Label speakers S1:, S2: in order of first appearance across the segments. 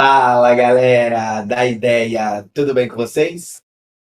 S1: Fala galera da ideia, tudo bem com vocês?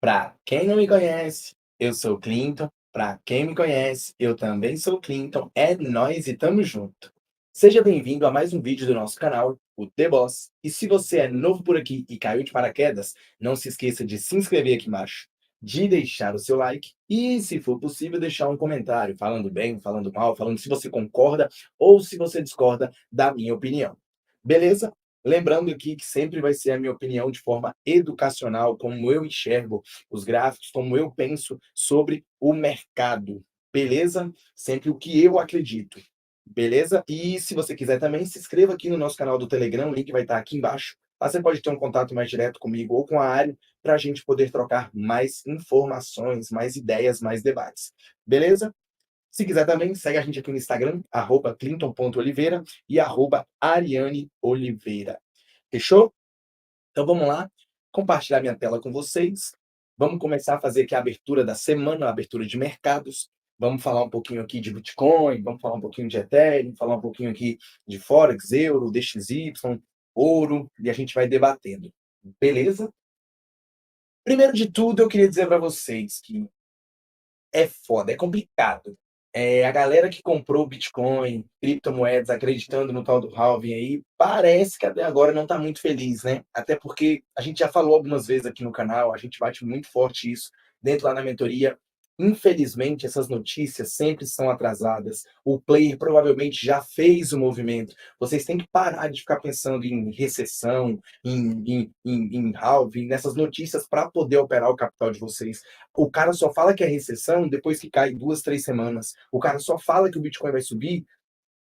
S1: Para quem não me conhece, eu sou o Clinton. Para quem me conhece, eu também sou o Clinton. É nóis e tamo junto. Seja bem-vindo a mais um vídeo do nosso canal, o The Boss. E se você é novo por aqui e caiu de paraquedas, não se esqueça de se inscrever aqui embaixo, de deixar o seu like e, se for possível, deixar um comentário falando bem, falando mal, falando se você concorda ou se você discorda da minha opinião. Beleza? Lembrando aqui que sempre vai ser a minha opinião de forma educacional, como eu enxergo os gráficos, como eu penso sobre o mercado, beleza? Sempre o que eu acredito, beleza? E se você quiser também, se inscreva aqui no nosso canal do Telegram, o link vai estar aqui embaixo. Lá você pode ter um contato mais direto comigo ou com a Ari, para a gente poder trocar mais informações, mais ideias, mais debates, beleza? Se quiser também, segue a gente aqui no Instagram, @clinton.oliveira e @arianeoliveira. Fechou? Então vamos lá, compartilhar minha tela com vocês. Vamos começar a fazer aqui a abertura da semana, a abertura de mercados. Vamos falar um pouquinho aqui de Bitcoin, vamos falar um pouquinho de Ethereum, falar um pouquinho aqui de Forex, Euro, DXY, ouro, e a gente vai debatendo. Beleza? Primeiro de tudo, eu queria dizer para vocês que é foda, é complicado. A galera que comprou Bitcoin, criptomoedas, acreditando no tal do halving aí, parece que até agora não está muito feliz, né? Até porque a gente já falou algumas vezes aqui no canal, a gente bate muito forte isso dentro lá na mentoria. Infelizmente, essas notícias sempre são atrasadas. O player provavelmente já fez o movimento. Vocês têm que parar de ficar pensando em recessão, em halving, nessas notícias para poder operar o capital de vocês. O cara só fala que é recessão depois que cai 2, 3 semanas. O cara só fala que o Bitcoin vai subir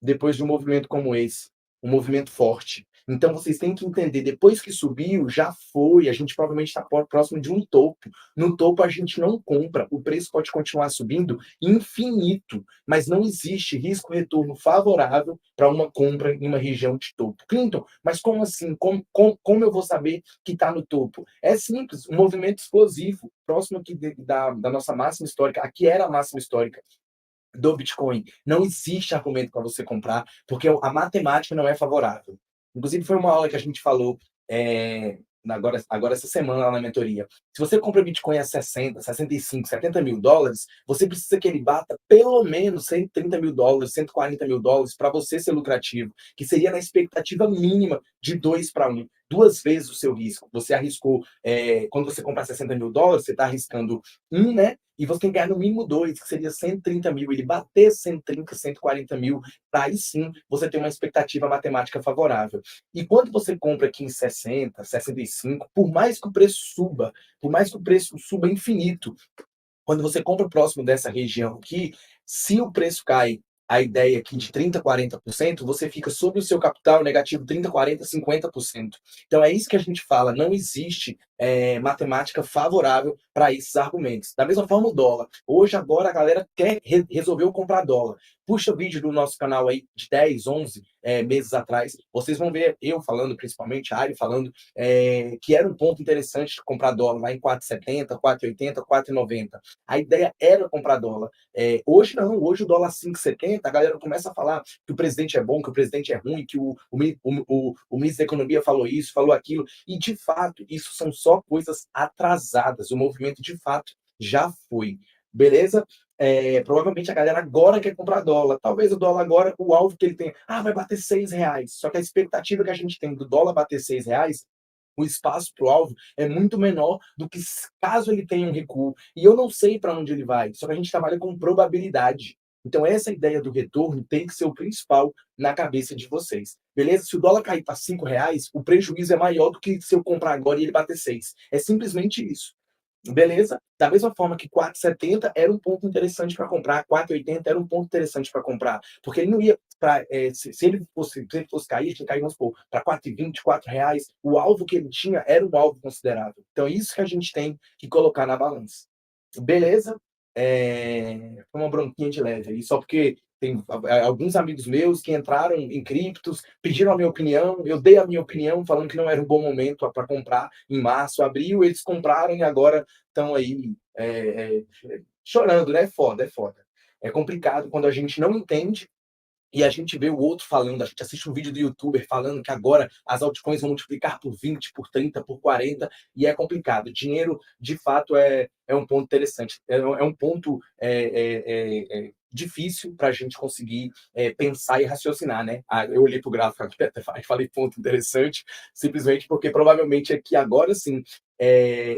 S1: depois de um movimento como esse, um movimento forte. Então vocês têm que entender, depois que subiu, já foi, a gente provavelmente está próximo de um topo. No topo a gente não compra, o preço pode continuar subindo infinito, mas não existe risco-retorno favorável para uma compra em uma região de topo. Clinton, mas como assim? Como eu vou saber que está no topo? É simples, um movimento explosivo, próximo aqui da nossa máxima histórica, aqui era a máxima histórica do Bitcoin. Não existe argumento para você comprar, porque a matemática não é favorável. Inclusive, foi uma aula que a gente falou agora essa semana lá na mentoria. Se você compra Bitcoin a 60, 65, 70 mil dólares, você precisa que ele bata pelo menos 130 mil dólares, 140 mil dólares para você ser lucrativo, que seria na expectativa mínima de 2 para 1, duas vezes o seu risco. Você arriscou, quando você comprar 60 mil dólares, você está arriscando um, né? E você tem que ganhar no mínimo 2, que seria 130 mil. Ele bater 130, 140 mil, para aí sim você ter uma expectativa matemática favorável. E quando você compra aqui em 60, 65, por mais que o preço suba, por mais que o preço suba infinito, quando você compra próximo dessa região aqui, se o preço cai, a ideia aqui de 30, 40%, você fica sobre o seu capital negativo 30, 40, 50%. Então é isso que a gente fala, não existe matemática favorável para esses argumentos. Da mesma forma o dólar. Hoje, agora, a galera resolveu comprar dólar. Puxa o vídeo do nosso canal aí de 10, 11 meses atrás, vocês vão ver eu falando, principalmente a Ari falando, que era um ponto interessante de comprar dólar lá em 4,70, 4,80, 4,90. A ideia era comprar dólar. Hoje não, hoje o dólar 5,70, a galera começa a falar que o presidente é bom, que o presidente é ruim, que o ministro da Economia falou isso, falou aquilo, e de fato, isso são só coisas atrasadas. O movimento de fato já foi. Beleza? Provavelmente a galera agora quer comprar dólar. Talvez o dólar agora, o alvo que ele tem, vai bater R$ 6. Só que a expectativa que a gente tem do dólar bater R$ 6, o espaço para o alvo é muito menor do que caso ele tenha um recuo. E eu não sei para onde ele vai, só que a gente trabalha com probabilidade. Então, essa ideia do retorno tem que ser o principal na cabeça de vocês. Beleza? Se o dólar cair para R$ 5, o prejuízo é maior do que se eu comprar agora e ele bater 6. É simplesmente isso. Beleza? Da mesma forma que 4,70 era um ponto interessante para comprar, 4,80 era um ponto interessante para comprar, porque ele não ia para se ele fosse cair, ele cair, vamos supor, para 4,20, R$ 4, o alvo que ele tinha era um alvo considerável. Então, é isso que a gente tem que colocar na balança. Beleza? Foi uma bronquinha de leve aí, só porque tem alguns amigos meus que entraram em criptos, pediram a minha opinião, eu dei a minha opinião, falando que não era um bom momento para comprar em março, abril, eles compraram e agora estão aí chorando, né? É foda, é foda. É complicado quando a gente não entende e a gente vê o outro falando, a gente assiste um vídeo do youtuber falando que agora as altcoins vão multiplicar por 20, por 30, por 40, e é complicado. Dinheiro, de fato, é um ponto interessante. É um ponto difícil para a gente conseguir pensar e raciocinar, né? Eu olhei para o gráfico aqui, até falei ponto interessante, simplesmente porque provavelmente aqui agora sim,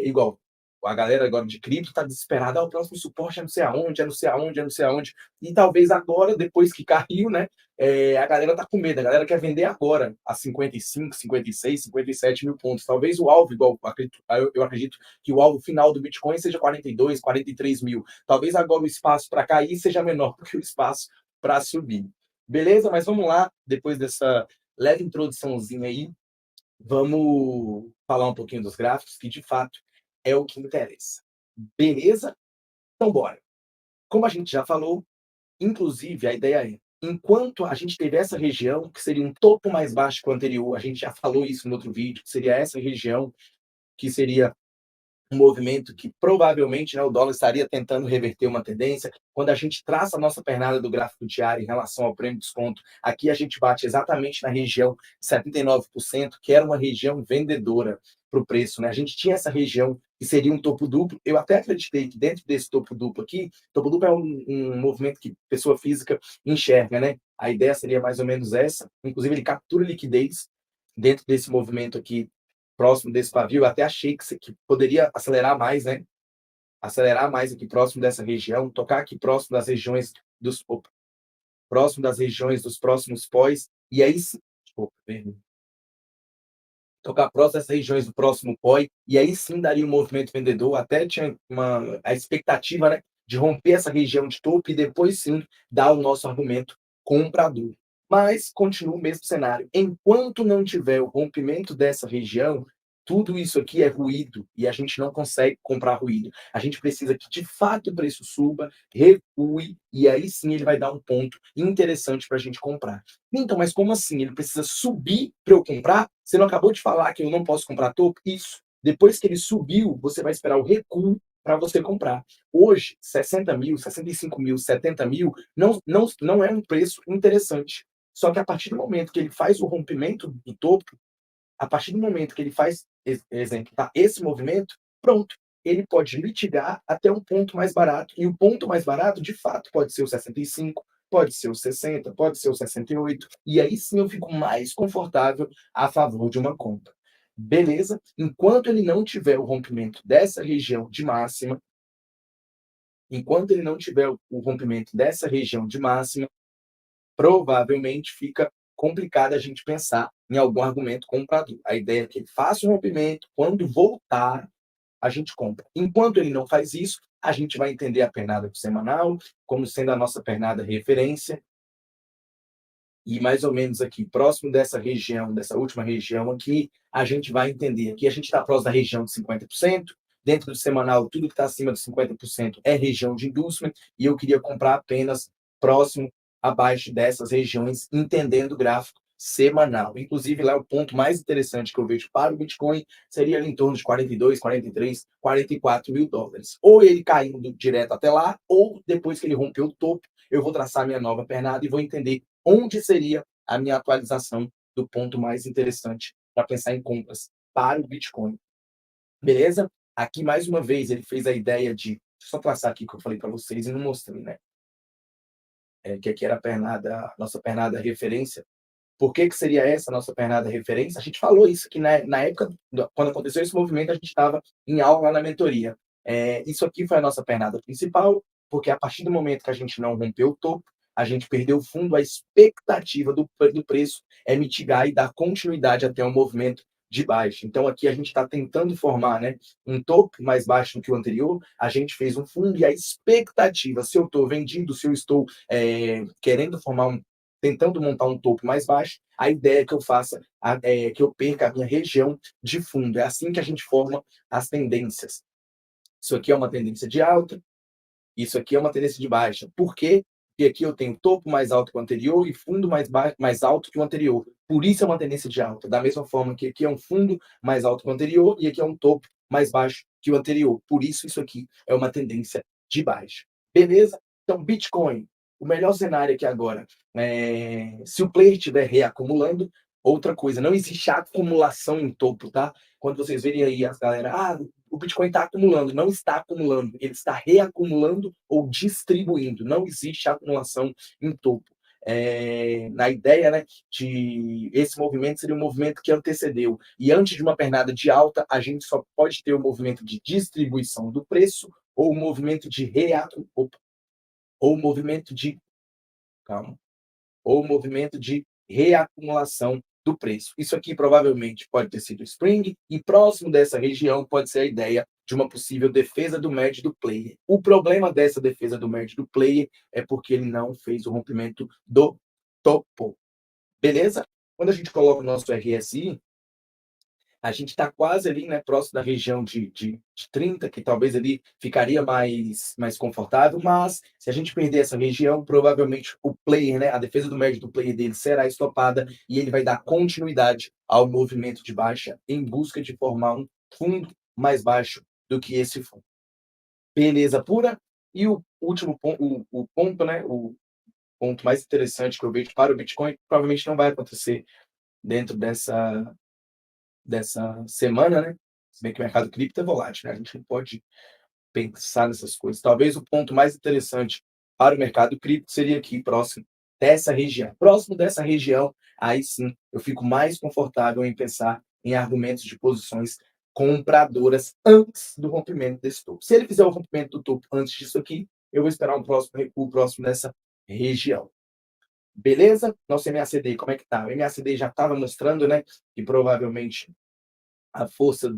S1: igual a galera agora de cripto está desesperada, o próximo suporte é não sei aonde, é não sei aonde, é não sei aonde, e talvez agora, depois que caiu, né, a galera tá com medo, a galera quer vender agora a 55, 56, 57 mil pontos. Talvez o alvo, igual eu acredito que o alvo final do Bitcoin seja 42, 43 mil. Talvez agora o espaço para cair seja menor do que o espaço para subir. Beleza? Mas vamos lá, depois dessa leve introduçãozinha aí, vamos falar um pouquinho dos gráficos, que de fato é o que interessa. Beleza? Então, bora. Como a gente já falou, inclusive, a ideia é, enquanto a gente teve essa região, que seria um topo mais baixo que o anterior, a gente já falou isso no outro vídeo, que seria essa região, que seria um movimento que provavelmente, né, o dólar estaria tentando reverter uma tendência. Quando a gente traça a nossa pernada do gráfico diário em relação ao prêmio de desconto, aqui a gente bate exatamente na região de 79%, que era uma região vendedora para o preço. Né? A gente tinha essa região que seria um topo duplo. Eu até acreditei que dentro desse topo duplo aqui, topo duplo é um movimento que pessoa física enxerga, né? A ideia seria mais ou menos essa. Inclusive, ele captura liquidez dentro desse movimento aqui próximo desse pavio, eu até achei que poderia acelerar mais, né? Acelerar mais aqui próximo dessa região, tocar aqui próximo das regiões próximo das regiões dos próximos pós, e aí sim, desculpa, tocar próximo das regiões do próximo pós, e aí sim daria um movimento vendedor, até tinha a expectativa, né, de romper essa região de topo e depois sim dar o nosso argumento comprador. Mas continua o mesmo cenário. Enquanto não tiver o rompimento dessa região, tudo isso aqui é ruído e a gente não consegue comprar ruído. A gente precisa que de fato o preço suba, recue e aí sim ele vai dar um ponto interessante para a gente comprar. Então, mas como assim? Ele precisa subir para eu comprar? Você não acabou de falar que eu não posso comprar topo? Isso. Depois que ele subiu, você vai esperar o recuo para você comprar. Hoje, 60 mil, 65 mil, 70 mil não é um preço interessante. Só que a partir do momento que ele faz o rompimento do topo, a partir do momento que ele faz, exemplo, tá, esse movimento, pronto, ele pode mitigar até um ponto mais barato. E o ponto mais barato, de fato, pode ser o 65, pode ser o 60, pode ser o 68. E aí sim eu fico mais confortável a favor de uma compra. Beleza? Enquanto ele não tiver o rompimento dessa região de máxima, enquanto ele não tiver o rompimento dessa região de máxima, provavelmente fica complicado a gente pensar em algum argumento comprador. A ideia é que ele faça um rompimento, quando voltar, a gente compra. Enquanto ele não faz isso, a gente vai entender a pernada semanal como sendo a nossa pernada referência, e mais ou menos aqui, próximo dessa região, dessa última região aqui, a gente vai entender que a gente está próximo da região de 50%, dentro do semanal, tudo que está acima de 50% é região de industrial, e eu queria comprar apenas próximo, abaixo dessas regiões, entendendo o gráfico semanal. Inclusive, lá o ponto mais interessante que eu vejo para o Bitcoin seria ali em torno de 42, 43, 44 mil dólares. Ou ele caindo direto até lá, ou depois que ele rompeu o topo, eu vou traçar minha nova pernada e vou entender onde seria a minha atualização do ponto mais interessante para pensar em compras para o Bitcoin. Beleza? Aqui, mais uma vez, ele fez a ideia de. Deixa eu só traçar aqui que eu falei para vocês e não mostrei, né? Que aqui era a pernada, nossa pernada referência. Por que seria essa a nossa pernada referência? A gente falou isso que na época, quando aconteceu esse movimento, a gente estava em aula lá na mentoria. Isso aqui foi a nossa pernada principal, porque a partir do momento que a gente não rompeu o topo, a gente perdeu o fundo, a expectativa do preço é mitigar e dar continuidade até o movimento de baixo. Então, aqui a gente está tentando formar, né, um topo mais baixo do que o anterior, a gente fez um fundo e a expectativa, se eu estou vendido, se eu estou querendo formar tentando montar um topo mais baixo, a ideia é que eu faça, que eu perca a minha região de fundo. É assim que a gente forma as tendências. Isso aqui é uma tendência de alta, isso aqui é uma tendência de baixa. Por quê? Porque aqui eu tenho topo mais alto que o anterior e fundo mais alto que o anterior. Por isso é uma tendência de alta. Da mesma forma que aqui é um fundo mais alto que o anterior e aqui é um topo mais baixo que o anterior. Por isso isso aqui é uma tendência de baixa. Beleza? Então, Bitcoin O melhor cenário aqui agora, se o player estiver reacumulando, outra coisa, não existe acumulação em topo, tá? Quando vocês verem aí as galera: "Ah, o Bitcoin está acumulando", não está acumulando, ele está reacumulando ou distribuindo, não existe acumulação em topo. Na ideia, né, de esse movimento seria um movimento que antecedeu, e antes de uma pernada de alta, a gente só pode ter o movimento de distribuição do preço ou o movimento de reacu opa, ou o movimento de calma, ou o movimento de reacumulação do preço. Isso aqui provavelmente pode ter sido Spring, e próximo dessa região pode ser a ideia de uma possível defesa do merge do player. O problema dessa defesa do merge do player é porque ele não fez o rompimento do topo, beleza? Quando a gente coloca o nosso RSI, a gente está quase ali, né, próximo da região de 30, que talvez ali ficaria mais confortável, mas se a gente perder essa região, provavelmente o player, né, a defesa do médio do player dele será estopada e ele vai dar continuidade ao movimento de baixa em busca de formar um fundo mais baixo do que esse fundo. Beleza pura? E o último ponto, o ponto, né, o ponto mais interessante que eu vejo para o Bitcoin, provavelmente não vai acontecer dentro dessa semana, né? Se bem que o mercado cripto é volátil, né? A gente não pode pensar nessas coisas. Talvez o ponto mais interessante para o mercado cripto seria aqui próximo dessa região. Próximo dessa região, aí sim eu fico mais confortável em pensar em argumentos de posições compradoras antes do rompimento desse topo. Se ele fizer o rompimento do topo antes disso aqui, eu vou esperar um próximo recuo próximo dessa região. Beleza? Nosso MACD, como é que tá? O MACD já estava mostrando, né, que provavelmente a força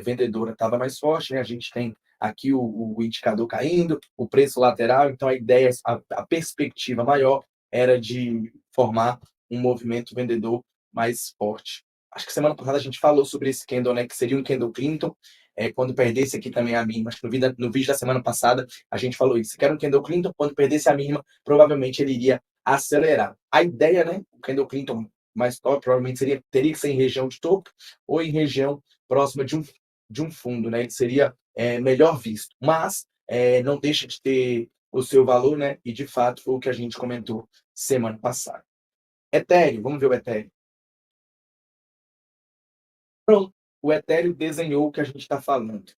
S1: vendedora estava mais forte, né? A gente tem aqui o indicador caindo, o preço lateral, então a ideia, a perspectiva maior era de formar um movimento vendedor mais forte. Acho que semana passada a gente falou sobre esse candle, né? Que seria um candle Clinton, quando perdesse aqui também a mínima. Acho que no vídeo da semana passada a gente falou isso. Que era um candle Clinton, quando perdesse a mínima, provavelmente ele iria acelerar. A ideia, né? O candle Clinton mais top provavelmente teria que ser em região de topo ou em região próxima de um fundo, né? Ele seria melhor visto, mas não deixa de ter o seu valor, né? E de fato foi o que a gente comentou semana passada. Ethereum, vamos ver o Ethereum. Pronto, o Ethereum desenhou o que a gente está falando,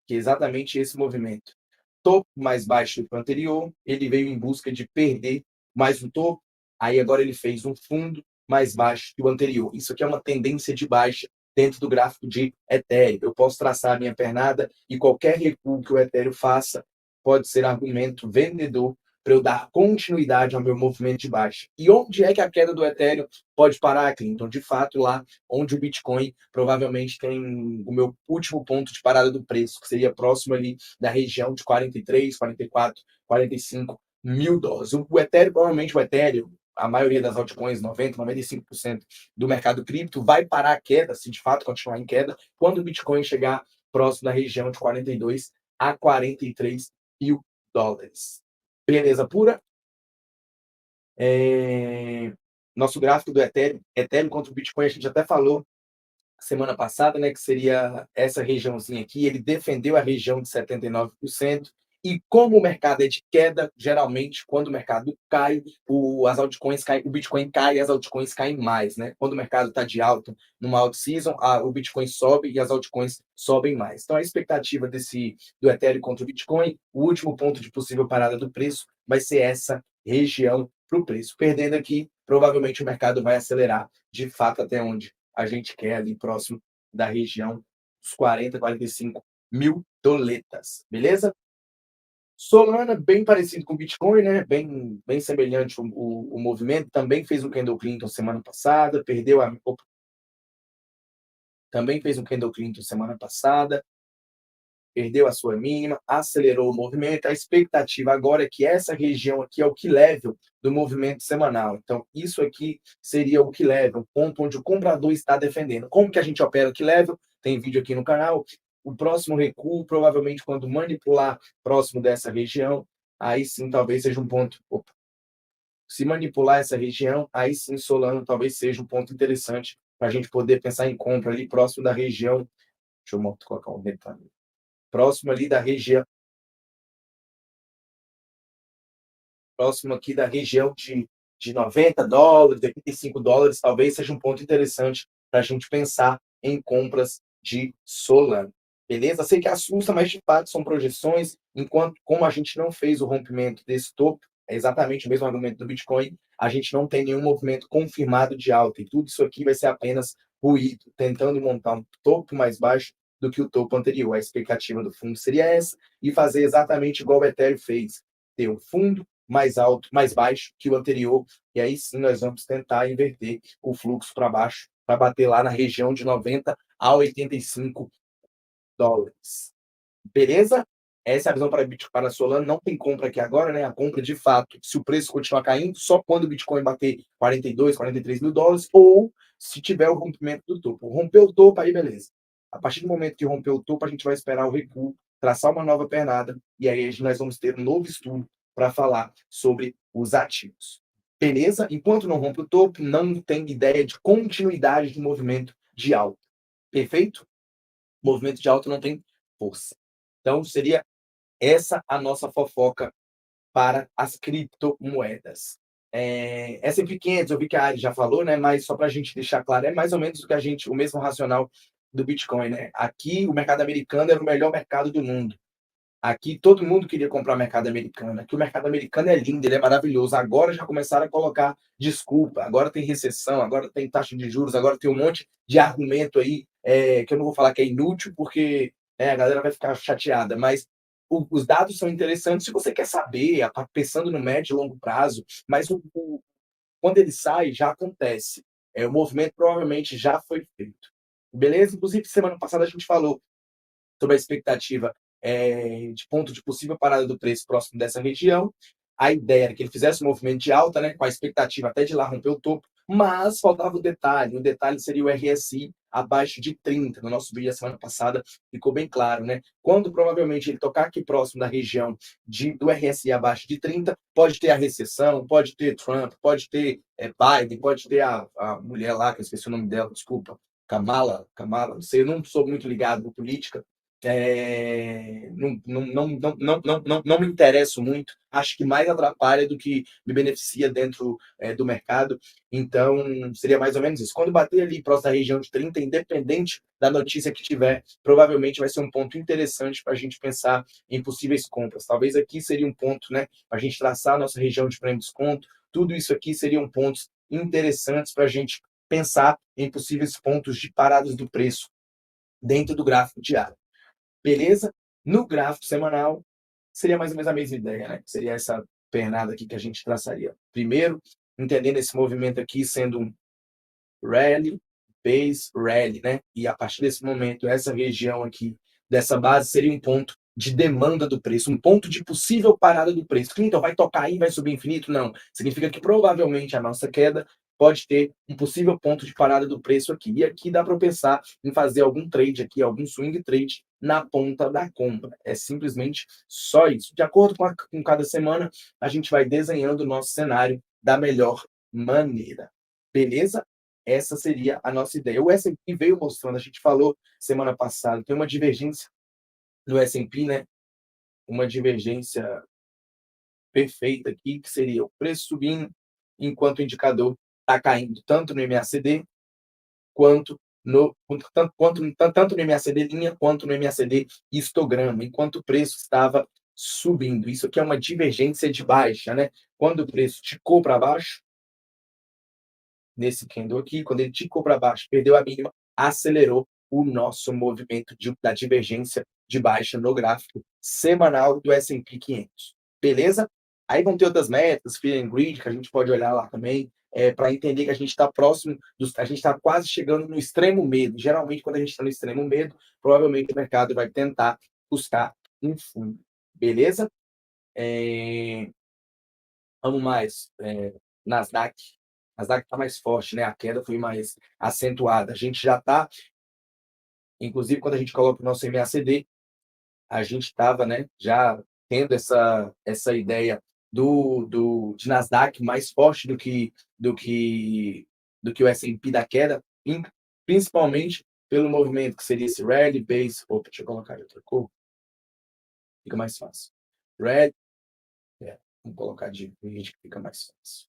S1: que é exatamente esse movimento. Topo mais baixo do que o anterior, ele veio em busca de perder mais um topo, aí agora ele fez um fundo mais baixo que o anterior. Isso aqui é uma tendência de baixa dentro do gráfico de Ethereum. Eu posso traçar a minha pernada e qualquer recuo que o Ethereum faça pode ser argumento vendedor para eu dar continuidade ao meu movimento de baixa. E onde é que a queda do Ethereum pode parar, Clinton? De fato, lá onde o Bitcoin provavelmente tem o meu último ponto de parada do preço, que seria próximo ali da região de 43, 44, 45 mil dólares. O Ethereum, provavelmente o Ethereum, a maioria das altcoins, 90, 95% do mercado cripto, vai parar a queda, se de fato continuar em queda, quando o Bitcoin chegar próximo da região de 42 a 43 mil dólares. Beleza pura? Nosso gráfico do Ethereum contra o Bitcoin, a gente até falou semana passada, né, que seria essa regiãozinha aqui, ele defendeu a região de 79%, e como o mercado é de queda, geralmente, quando o mercado cai, as altcoins caem, o Bitcoin cai e as altcoins caem mais, né? Quando o mercado está de alta, numa alt season, o Bitcoin sobe e as altcoins sobem mais. Então, a expectativa do Ethereum contra o Bitcoin, o último ponto de possível parada do preço vai ser essa região para o preço. Perdendo aqui, provavelmente o mercado vai acelerar de fato até onde a gente quer ali próximo da região dos 40, 45 mil doletas, beleza? Solana, bem parecido com o Bitcoin, né? Bem semelhante o movimento. Também fez um candle Clinton semana passada, também fez um candle Clinton semana passada, perdeu a sua mínima, acelerou o movimento. A expectativa agora é que essa região aqui é o key level do movimento semanal. Então, isso aqui seria o key level, o ponto onde o comprador está defendendo. Como que a gente opera o key level? Tem vídeo aqui no canal. O próximo recuo, provavelmente, quando manipular próximo dessa região, aí sim talvez seja um ponto. Opa, se manipular essa região, aí sim Solano talvez seja um ponto interessante para a gente poder pensar em compra ali próximo da região. Deixa eu colocar um detalhe próximo ali da região. próximo aqui da região de $90, $85, talvez seja um ponto interessante para a gente pensar em compras de Solana. Beleza? Sei que assusta, mas de fato são projeções, enquanto como a gente não fez o rompimento desse topo, é exatamente o mesmo argumento do Bitcoin, a gente não tem nenhum movimento confirmado de alta, e tudo isso aqui vai ser apenas ruído, tentando montar um topo mais baixo do que o topo anterior. A expectativa do fundo seria essa, e fazer exatamente igual o Ethereum fez, ter um fundo mais alto, mais baixo que o anterior, e aí sim nós vamos tentar inverter o fluxo para baixo, para bater lá na região de 90 a $85. Beleza? Essa é a visão para Bitcoin, para Solana. Não tem compra aqui agora, né? A compra, de fato, se o preço continuar caindo, só quando o Bitcoin bater 42, $43 mil, ou se tiver o rompimento do topo. Rompeu o topo, aí beleza. A partir do momento que rompeu o topo, a gente vai esperar o recuo, traçar uma nova pernada, e aí nós vamos ter um novo estudo para falar sobre os ativos. Beleza? Enquanto não rompe o topo, não tem ideia de continuidade de movimento de alta. Perfeito? Movimento de alta não tem força. Então, seria essa a nossa fofoca para as criptomoedas. S&P 500, eu vi que a Ari já falou, né? Mas só para a gente deixar claro, é mais ou menos o mesmo racional do Bitcoin, né? Aqui, o mercado americano era o melhor mercado do mundo. Aqui todo mundo queria comprar mercado americano. Aqui o mercado americano é lindo, ele é maravilhoso. Agora já começaram a colocar desculpa. Agora tem recessão, agora tem taxa de juros, agora tem um monte de argumento aí, que eu não vou falar que é inútil, porque a galera vai ficar chateada. Mas os dados são interessantes se você quer saber, pensando no médio e longo prazo. Mas quando ele sai, já acontece. O movimento provavelmente já foi feito. Beleza? Inclusive, semana passada a gente falou sobre a expectativa de ponto de possível parada do preço próximo dessa região. A ideia era que ele fizesse um movimento de alta, né, com a expectativa até de lá romper o topo, mas faltava o detalhe seria o RSI abaixo de 30. No nosso vídeo da semana passada ficou bem claro, né? Quando provavelmente ele tocar aqui próximo da região do RSI abaixo de 30, pode ter a recessão, pode ter Trump, pode ter Biden, pode ter a mulher lá, que eu esqueci o nome dela, desculpa, Kamala, não sei, eu não sou muito ligado em política, não me interesso muito, acho que mais atrapalha do que me beneficia dentro do mercado, então seria mais ou menos isso. Quando bater ali próximo da região de 30, independente da notícia que tiver, provavelmente vai ser um ponto interessante para a gente pensar em possíveis compras. Talvez aqui seria um ponto, né, para a gente traçar a nossa região de prêmio de desconto, tudo isso aqui seriam pontos interessantes para a gente pensar em possíveis pontos de paradas do preço dentro do gráfico diário. Beleza? No gráfico semanal, seria mais ou menos a mesma ideia, né? Seria essa pernada aqui que a gente traçaria. Primeiro, entendendo esse movimento aqui sendo um rally, base rally, né? E a partir desse momento, essa região aqui, dessa base, seria um ponto de demanda do preço, um ponto de possível parada do preço. Então, vai tocar aí, vai subir infinito? Não. Significa que provavelmente a nossa queda pode ter um possível ponto de parada do preço aqui. E aqui dá para pensar em fazer algum trade aqui, algum swing trade na ponta da compra. É simplesmente só isso. De acordo com cada semana, a gente vai desenhando o nosso cenário da melhor maneira. Beleza? Essa seria a nossa ideia. O S&P veio mostrando, a gente falou semana passada, tem uma divergência no S&P, né? Uma divergência perfeita aqui, que seria o preço subindo, enquanto o indicador está caindo tanto no MACD quanto tanto no MACD linha quanto no MACD histograma, enquanto o preço estava subindo. Isso aqui é uma divergência de baixa, né? Quando o preço ticou para baixo, nesse candle aqui, quando ele ticou para baixo, perdeu a mínima, acelerou o nosso movimento da divergência de baixa no gráfico semanal do S&P 500. Beleza? Aí vão ter outras metas, Fear and Greed, que a gente pode olhar lá também, para entender que a gente está próximo, a gente está quase chegando no extremo medo. Geralmente, quando a gente está no extremo medo, provavelmente o mercado vai tentar buscar um fundo. Beleza? Vamos mais. Nasdaq. Nasdaq está mais forte, né? A queda foi mais acentuada. A gente já está, inclusive, quando a gente coloca o nosso MACD, a gente estava, né, já tendo essa ideia de Nasdaq mais forte do que o S&P da queda, principalmente pelo movimento que seria esse rally base. Opa, deixa eu colocar de outra cor, fica mais fácil. Rally, Vamos colocar de verde que fica mais fácil.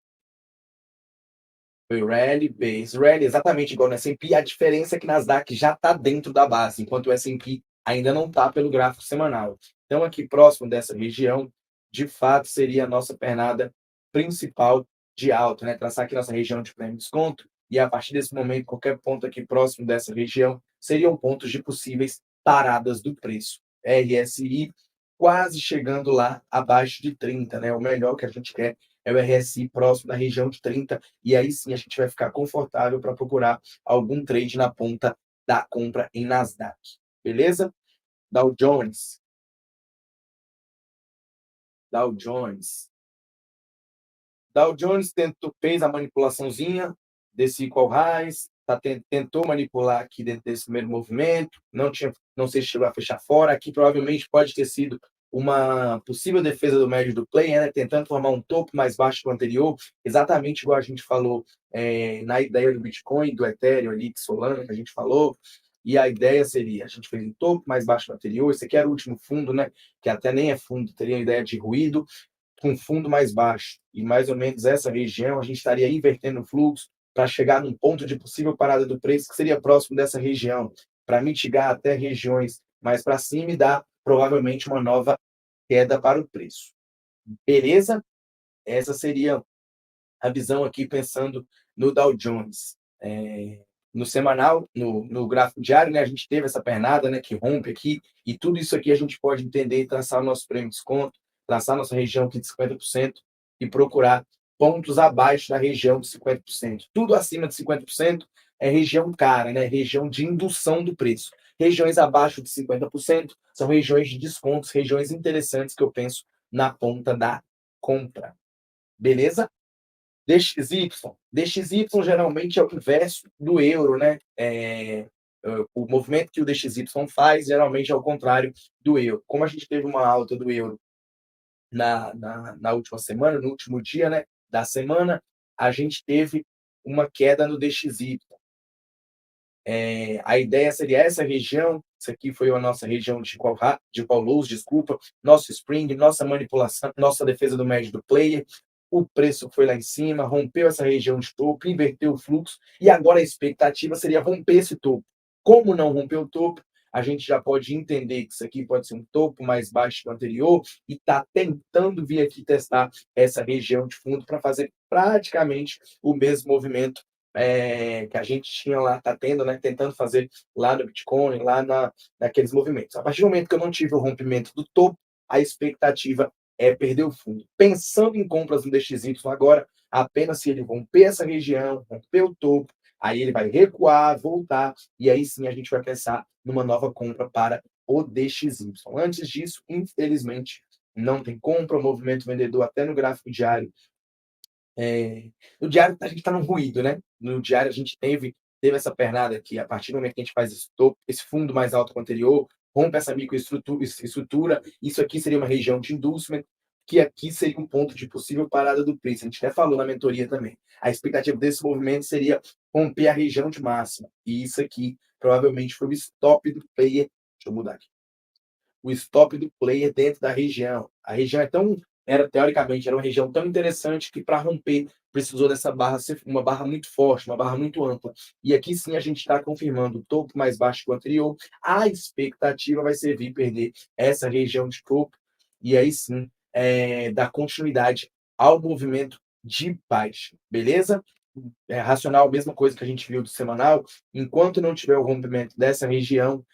S1: Foi rally, base, rally exatamente igual no S&P, a diferença é que Nasdaq já está dentro da base, enquanto o S&P ainda não está pelo gráfico semanal. Então aqui próximo dessa região, de fato, seria a nossa pernada principal de alta, né, traçar aqui nossa região de prêmio de desconto, e a partir desse momento, qualquer ponto aqui próximo dessa região, seriam pontos de possíveis paradas do preço. RSI quase chegando lá abaixo de 30, né, o melhor que a gente quer é o RSI próximo da região de 30, e aí sim a gente vai ficar confortável para procurar algum trade na ponta da compra em Nasdaq. Beleza? Dow Jones. Dow Jones. Dow Jones fez a manipulaçãozinha desse equal highs, tentou manipular aqui dentro desse primeiro movimento, não sei se chegou a fechar fora, aqui provavelmente pode ter sido uma possível defesa do médio do play, né, tentando formar um topo mais baixo que o anterior, exatamente igual a gente falou na ideia do Bitcoin, do Ethereum ali, de Solana, que a gente falou, e a ideia seria, a gente fez um topo mais baixo que o anterior, esse aqui era o último fundo, né, que até nem é fundo, teria a ideia de ruído, com fundo mais baixo e mais ou menos essa região, a gente estaria invertendo o fluxo para chegar num ponto de possível parada do preço que seria próximo dessa região, para mitigar até regiões mais para cima e dar provavelmente uma nova queda para o preço. Beleza? Essa seria a visão aqui pensando no Dow Jones. No semanal, no gráfico diário, né, a gente teve essa pernada, né, que rompe aqui, e tudo isso aqui a gente pode entender e traçar o nosso prêmio de desconto, traçar nossa região aqui de 50% e procurar pontos abaixo da região de 50%. Tudo acima de 50% é região cara, né, região de indução do preço. Regiões abaixo de 50% são regiões de descontos, regiões interessantes que eu penso na ponta da compra. Beleza? DXY. DXY geralmente é o inverso do euro, né? O movimento que o DXY faz geralmente é o contrário do euro. Como a gente teve uma alta do euro na última semana, no último dia, né, da semana, a gente teve uma queda no DXY. A ideia seria essa região, isso aqui foi a nossa região de call lows, desculpa, nosso spring, nossa manipulação, nossa defesa do médio do player, o preço foi lá em cima, rompeu essa região de topo, inverteu o fluxo, e agora a expectativa seria romper esse topo. Como não rompeu o topo, a gente já pode entender que isso aqui pode ser um topo mais baixo que o anterior, e está tentando vir aqui testar essa região de fundo para fazer praticamente o mesmo movimento que a gente tinha lá, está tendo, né, tentando fazer lá no Bitcoin, lá naqueles movimentos. A partir do momento que eu não tive o rompimento do topo, a expectativa é perder o fundo. Pensando em compras no DXY agora, apenas se ele romper essa região, romper o topo, aí ele vai recuar, voltar, e aí sim a gente vai pensar numa nova compra para o DXY. Antes disso, infelizmente, não tem compra, o movimento vendedor até no gráfico diário no diário a gente está no ruído, né? No diário a gente teve essa pernada aqui, a partir do momento que a gente faz esse fundo mais alto que o anterior, rompe essa microestrutura, isso aqui seria uma região de inducement, que aqui seria um ponto de possível parada do preço. A gente até falou na mentoria também. A expectativa desse movimento seria romper a região de máxima. E isso aqui provavelmente foi o stop do player. Deixa eu mudar aqui o stop do player dentro da região. A região teoricamente, era uma região tão interessante que para romper precisou dessa barra ser uma barra muito forte, uma barra muito ampla. E aqui sim a gente está confirmando o topo mais baixo que o anterior. A expectativa vai ser vir perder essa região de topo e aí sim dar continuidade ao movimento de baixa, beleza? Racional, mesma coisa que a gente viu do semanal, enquanto não tiver o rompimento dessa região,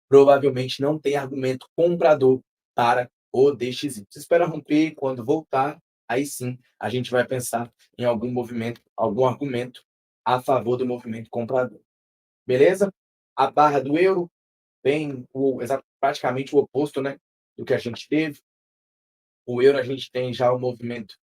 S1: provavelmente não tem argumento comprador para o DXY. Se espera romper, quando voltar, aí sim a gente vai pensar em algum movimento, algum argumento a favor do movimento comprador. Beleza? A barra do euro vem praticamente o oposto, né, do que a gente teve. O euro a gente tem já o movimento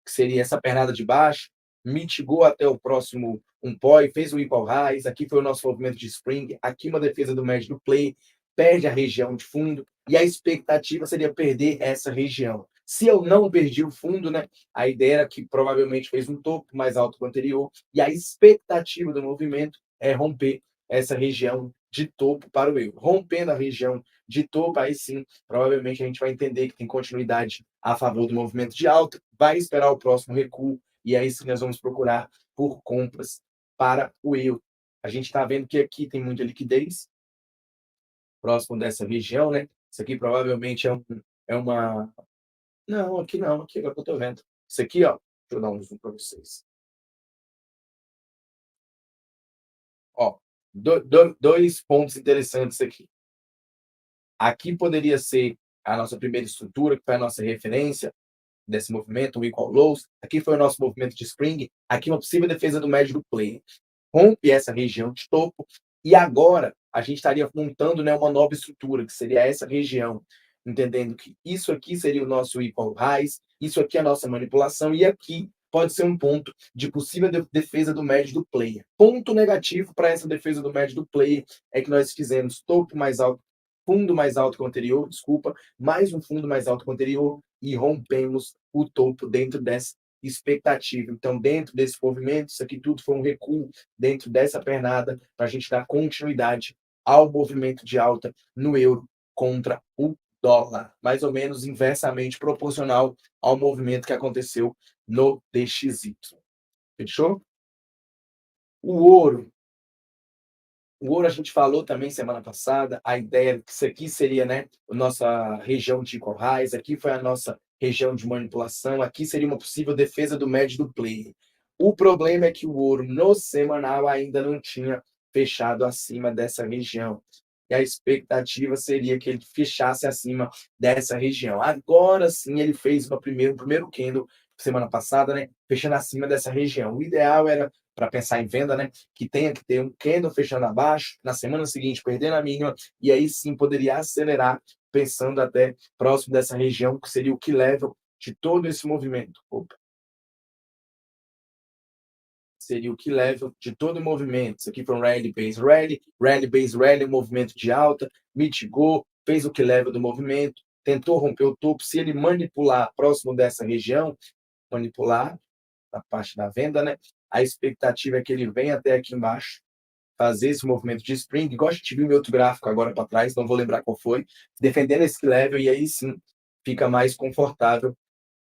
S1: que seria essa pernada de baixo, mitigou até o próximo um POI, fez o equal highs, aqui foi o nosso movimento de spring, aqui uma defesa do médio do play, perde a região de fundo, e a expectativa seria perder essa região. Se eu não perdi o fundo, né, a ideia era que provavelmente fez um topo mais alto que o anterior, e a expectativa do movimento é romper essa região de topo para o euro. Rompendo a região de topo, aí sim, provavelmente a gente vai entender que tem continuidade a favor do movimento de alta, vai esperar o próximo recuo, e aí sim nós vamos procurar por compras para o euro. A gente está vendo que aqui tem muita liquidez, próximo dessa região, né? Isso aqui provavelmente é uma. Não, aqui não, aqui agora que eu estou vendo. Isso aqui, ó, deixa eu dar um zoom para vocês. Ó, dois pontos interessantes aqui. Aqui poderia ser a nossa primeira estrutura, que foi a nossa referência desse movimento, o equal lows. Aqui foi o nosso movimento de spring. Aqui uma possível defesa do médio do player. Rompe essa região de topo e agora a gente estaria montando, né, uma nova estrutura, que seria essa região, entendendo que isso aqui seria o nosso equal highs, isso aqui é a nossa manipulação e aqui pode ser um ponto de possível defesa do médio do player. Ponto negativo para essa defesa do médio do player é que nós fizemos topo mais alto, fundo mais alto que o anterior, desculpa, mais um fundo mais alto que o anterior e rompemos o topo dentro dessa expectativa. Então, dentro desse movimento, isso aqui tudo foi um recuo dentro dessa pernada para a gente dar continuidade ao movimento de alta no euro contra o dólar, mais ou menos inversamente proporcional ao movimento que aconteceu no DXY. Fechou? O ouro. O ouro a gente falou também semana passada, a ideia que isso aqui seria, né, a nossa região de corrais, aqui foi a nossa região de manipulação, aqui seria uma possível defesa do médio do player. O problema é que o ouro no semanal ainda não tinha fechado acima dessa região. E a expectativa seria que ele fechasse acima dessa região. Agora sim ele fez um primeiro candle semana passada, né, fechando acima dessa região. O ideal era para pensar em venda, né, que tenha que ter um candle fechando abaixo, na semana seguinte perdendo a mínima, e aí sim poderia acelerar, pensando até próximo dessa região, que seria o key level de todo esse movimento. Opa, seria o key level de todo o movimento. Isso aqui foi um rally base rally, rally base rally, um movimento de alta, mitigou, fez o key level do movimento, tentou romper o topo. Se ele manipular próximo dessa região, manipular na parte da venda, né? A expectativa é que ele venha até aqui embaixo, fazer esse movimento de spring, igual a gente viu em outro gráfico agora para trás, não vou lembrar qual foi, defendendo esse level, e aí sim fica mais confortável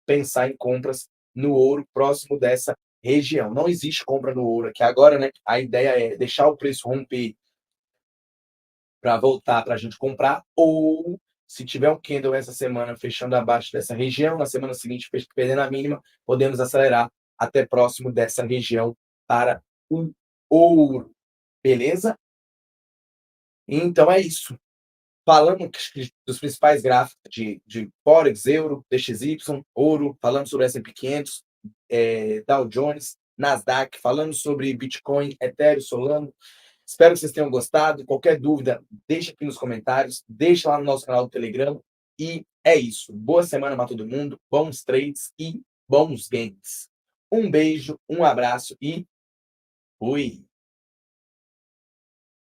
S1: pensar em compras no ouro próximo dessa região. Não existe compra no ouro aqui agora, né? A ideia é deixar o preço romper para voltar para a gente comprar, ou se tiver um candle essa semana fechando abaixo dessa região, na semana seguinte perdendo a mínima, podemos acelerar até próximo dessa região para o ouro, beleza? Então é isso. Falamos dos principais gráficos de Forex, Euro, DXY, Ouro, falamos sobre S&P 500, Dow Jones, Nasdaq, falamos sobre Bitcoin, Ethereum, Solano. Espero que vocês tenham gostado. Qualquer dúvida, deixa aqui nos comentários, deixa lá no nosso canal do Telegram. E é isso. Boa semana para todo mundo, bons trades e bons games. Um beijo, um abraço e fui!